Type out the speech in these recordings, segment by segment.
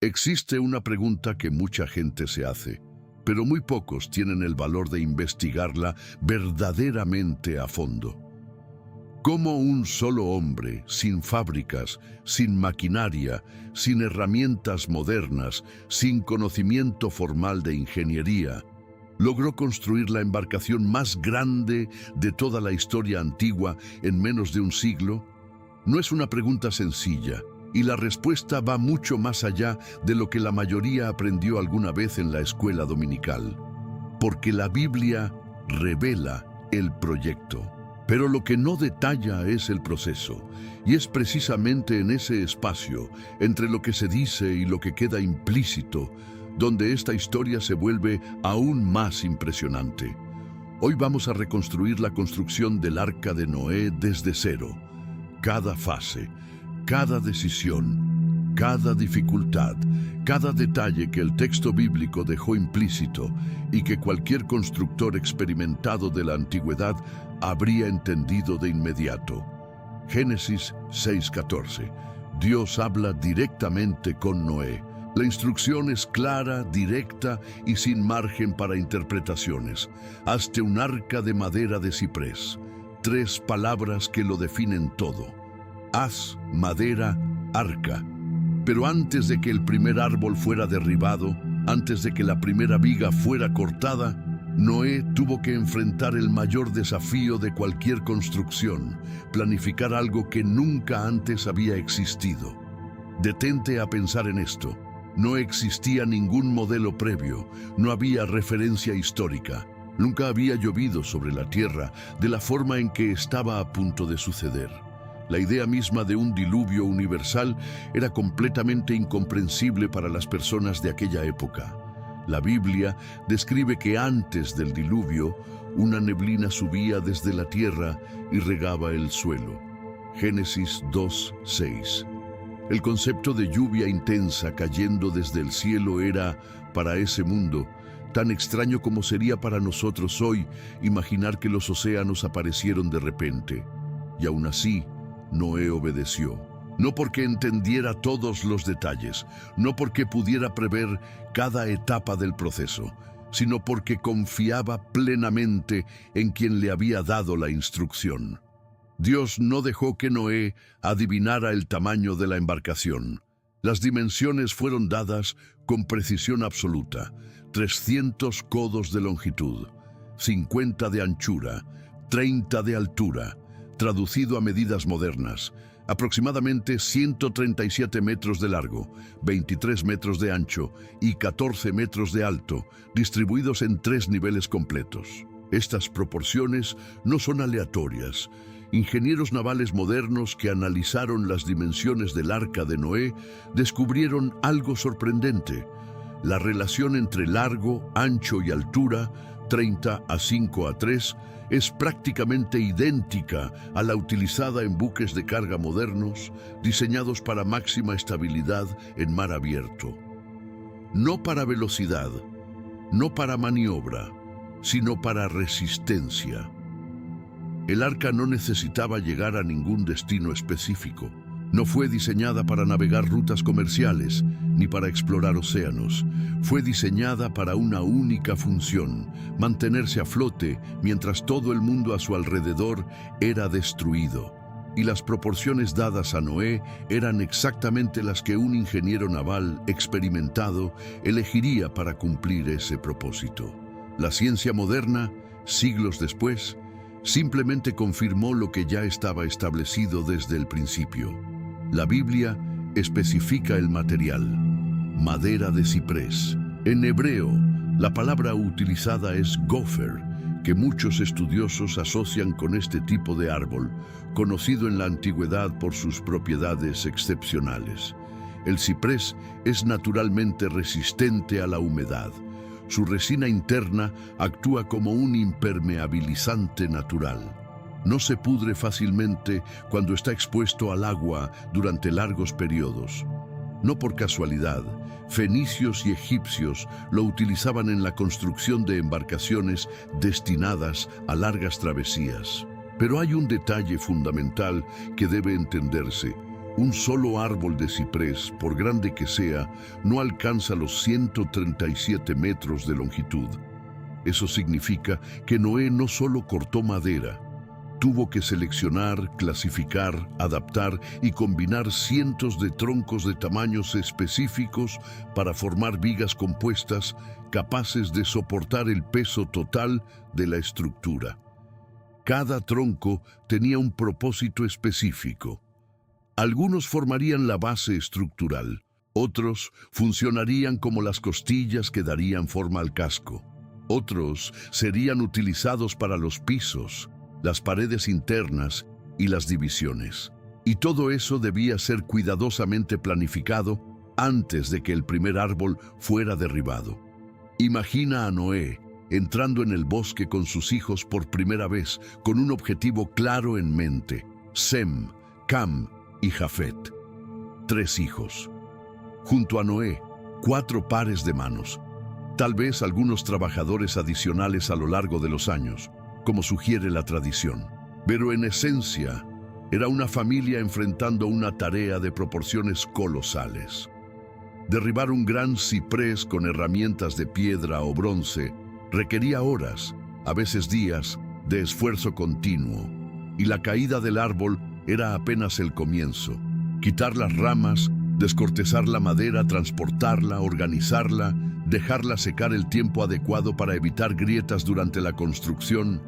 Existe una pregunta que mucha gente se hace, pero muy pocos tienen el valor de investigarla verdaderamente a fondo. ¿Cómo un solo hombre, sin fábricas, sin maquinaria, sin herramientas modernas, sin conocimiento formal de ingeniería, logró construir la embarcación más grande de toda la historia antigua en menos de un siglo? No es una pregunta sencilla, y la respuesta va mucho más allá de lo que la mayoría aprendió alguna vez en la escuela dominical. Porque la Biblia revela el proyecto. Pero lo que no detalla es el proceso, y es precisamente en ese espacio, entre lo que se dice y lo que queda implícito, donde esta historia se vuelve aún más impresionante. Hoy vamos a reconstruir la construcción del Arca de Noé desde cero. Cada fase, cada decisión, cada dificultad, cada detalle que el texto bíblico dejó implícito y que cualquier constructor experimentado de la antigüedad habría entendido de inmediato. Génesis 6:14. Dios habla directamente con Noé. La instrucción es clara, directa y sin margen para interpretaciones. Hazte un arca de madera de ciprés. 3 palabras que lo definen todo. Haz, madera, arca. Pero antes de que el primer árbol fuera derribado, antes de que la primera viga fuera cortada, Noé tuvo que enfrentar el mayor desafío de cualquier construcción: planificar algo que nunca antes había existido. Detente a pensar en esto. No existía ningún modelo previo, no había referencia histórica. Nunca había llovido sobre la tierra de la forma en que estaba a punto de suceder. La idea misma de un diluvio universal era completamente incomprensible para las personas de aquella época. La Biblia describe que antes del diluvio, una neblina subía desde la tierra y regaba el suelo. Génesis 2:6. El concepto de lluvia intensa cayendo desde el cielo era, para ese mundo, tan extraño como sería para nosotros hoy imaginar que los océanos aparecieron de repente. Y aún así, Noé obedeció. No porque entendiera todos los detalles, no porque pudiera prever cada etapa del proceso, sino porque confiaba plenamente en quien le había dado la instrucción. Dios no dejó que Noé adivinara el tamaño de la embarcación. Las dimensiones fueron dadas con precisión absoluta: 300 codos de longitud, 50 de anchura, 30 de altura, traducido a medidas modernas, aproximadamente 137 metros de largo, 23 metros de ancho y 14 metros de alto, distribuidos en 3 niveles completos. Estas proporciones no son aleatorias. Ingenieros navales modernos que analizaron las dimensiones del Arca de Noé descubrieron algo sorprendente. La relación entre largo, ancho y altura, 30 a 5 a 3, es prácticamente idéntica a la utilizada en buques de carga modernos, diseñados para máxima estabilidad en mar abierto. No para velocidad, no para maniobra, sino para resistencia. El arca no necesitaba llegar a ningún destino específico. No fue diseñada para navegar rutas comerciales, ni para explorar océanos. Fue diseñada para una única función: mantenerse a flote mientras todo el mundo a su alrededor era destruido. Y las proporciones dadas a Noé eran exactamente las que un ingeniero naval experimentado elegiría para cumplir ese propósito. La ciencia moderna, siglos después, simplemente confirmó lo que ya estaba establecido desde el principio. La Biblia especifica el material: madera de ciprés. En hebreo, la palabra utilizada es gopher, que muchos estudiosos asocian con este tipo de árbol, conocido en la antigüedad por sus propiedades excepcionales. El ciprés es naturalmente resistente a la humedad. Su resina interna actúa como un impermeabilizante natural. No se pudre fácilmente cuando está expuesto al agua durante largos periodos. No por casualidad, fenicios y egipcios lo utilizaban en la construcción de embarcaciones destinadas a largas travesías. Pero hay un detalle fundamental que debe entenderse. Un solo árbol de ciprés, por grande que sea, no alcanza los 137 metros de longitud. Eso significa que Noé no solo cortó madera, tuvo que seleccionar, clasificar, adaptar y combinar cientos de troncos de tamaños específicos para formar vigas compuestas capaces de soportar el peso total de la estructura. Cada tronco tenía un propósito específico. Algunos formarían la base estructural, otros funcionarían como las costillas que darían forma al casco. Otros serían utilizados para los pisos, las paredes internas y las divisiones. Y todo eso debía ser cuidadosamente planificado antes de que el primer árbol fuera derribado. Imagina a Noé entrando en el bosque con sus hijos por primera vez, con un objetivo claro en mente: Sem, Cam y Jafet. 3 hijos. Junto a Noé, 4 pares de manos. Tal vez algunos trabajadores adicionales a lo largo de los años, como sugiere la tradición. Pero en esencia, era una familia enfrentando una tarea de proporciones colosales. Derribar un gran ciprés con herramientas de piedra o bronce requería horas, a veces días, de esfuerzo continuo, y la caída del árbol era apenas el comienzo. Quitar las ramas, descortezar la madera, transportarla, organizarla, dejarla secar el tiempo adecuado para evitar grietas durante la construcción,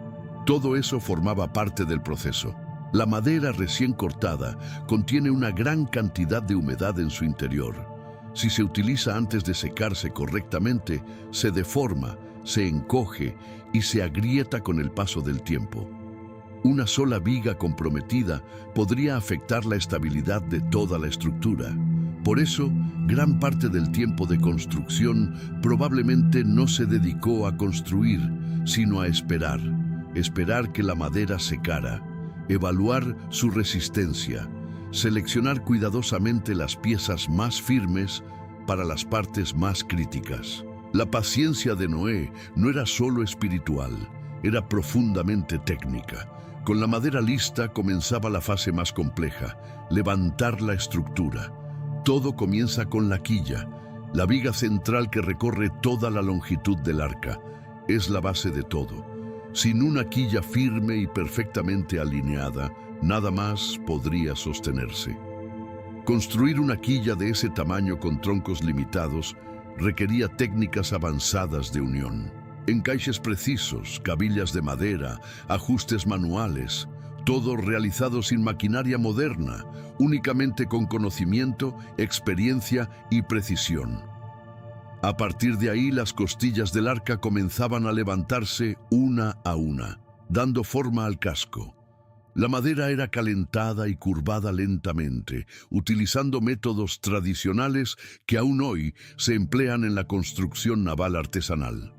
todo eso formaba parte del proceso. La madera recién cortada contiene una gran cantidad de humedad en su interior. Si se utiliza antes de secarse correctamente, se deforma, se encoge y se agrieta con el paso del tiempo. Una sola viga comprometida podría afectar la estabilidad de toda la estructura. Por eso, gran parte del tiempo de construcción probablemente no se dedicó a construir, sino a esperar. Esperar que la madera secara, evaluar su resistencia, seleccionar cuidadosamente las piezas más firmes para las partes más críticas. La paciencia de Noé no era solo espiritual, era profundamente técnica. Con la madera lista comenzaba la fase más compleja: levantar la estructura. Todo comienza con la quilla, la viga central que recorre toda la longitud del arca. Es la base de todo. Sin una quilla firme y perfectamente alineada, nada más podría sostenerse. Construir una quilla de ese tamaño con troncos limitados requería técnicas avanzadas de unión. Encaixes precisos, cabillas de madera, ajustes manuales, todo realizado sin maquinaria moderna, únicamente con conocimiento, experiencia y precisión. A partir de ahí, las costillas del arca comenzaban a levantarse una a una, dando forma al casco. La madera era calentada y curvada lentamente, utilizando métodos tradicionales que aún hoy se emplean en la construcción naval artesanal.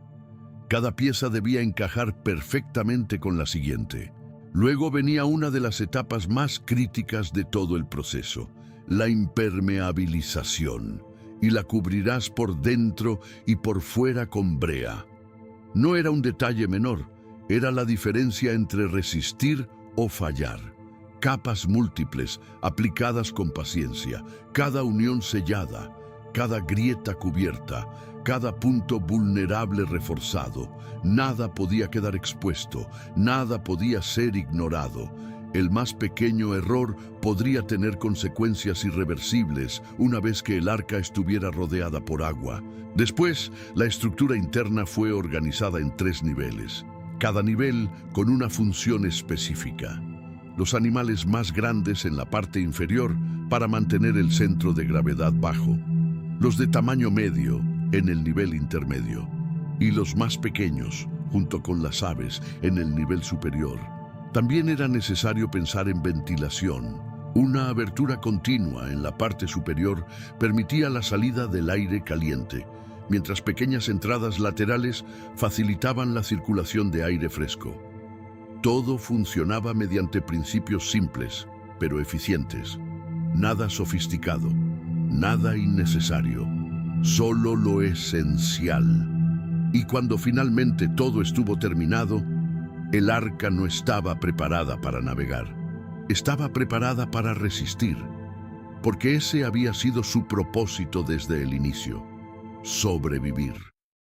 Cada pieza debía encajar perfectamente con la siguiente. Luego venía una de las etapas más críticas de todo el proceso: la impermeabilización. Y la cubrirás por dentro y por fuera con brea. No era un detalle menor, era la diferencia entre resistir o fallar. Capas múltiples, aplicadas con paciencia, cada unión sellada, cada grieta cubierta, cada punto vulnerable reforzado. Nada podía quedar expuesto, nada podía ser ignorado. El más pequeño error podría tener consecuencias irreversibles una vez que el arca estuviera rodeada por agua. Después, la estructura interna fue organizada en 3 niveles, cada nivel con una función específica. Los animales más grandes en la parte inferior para mantener el centro de gravedad bajo, los de tamaño medio en el nivel intermedio y los más pequeños, junto con las aves, en el nivel superior. También era necesario pensar en ventilación. Una abertura continua en la parte superior permitía la salida del aire caliente, mientras pequeñas entradas laterales facilitaban la circulación de aire fresco. Todo funcionaba mediante principios simples, pero eficientes. Nada sofisticado, nada innecesario, solo lo esencial. Y cuando finalmente todo estuvo terminado, el arca no estaba preparada para navegar. Estaba preparada para resistir. porque ese había sido su propósito desde el inicio: sobrevivir.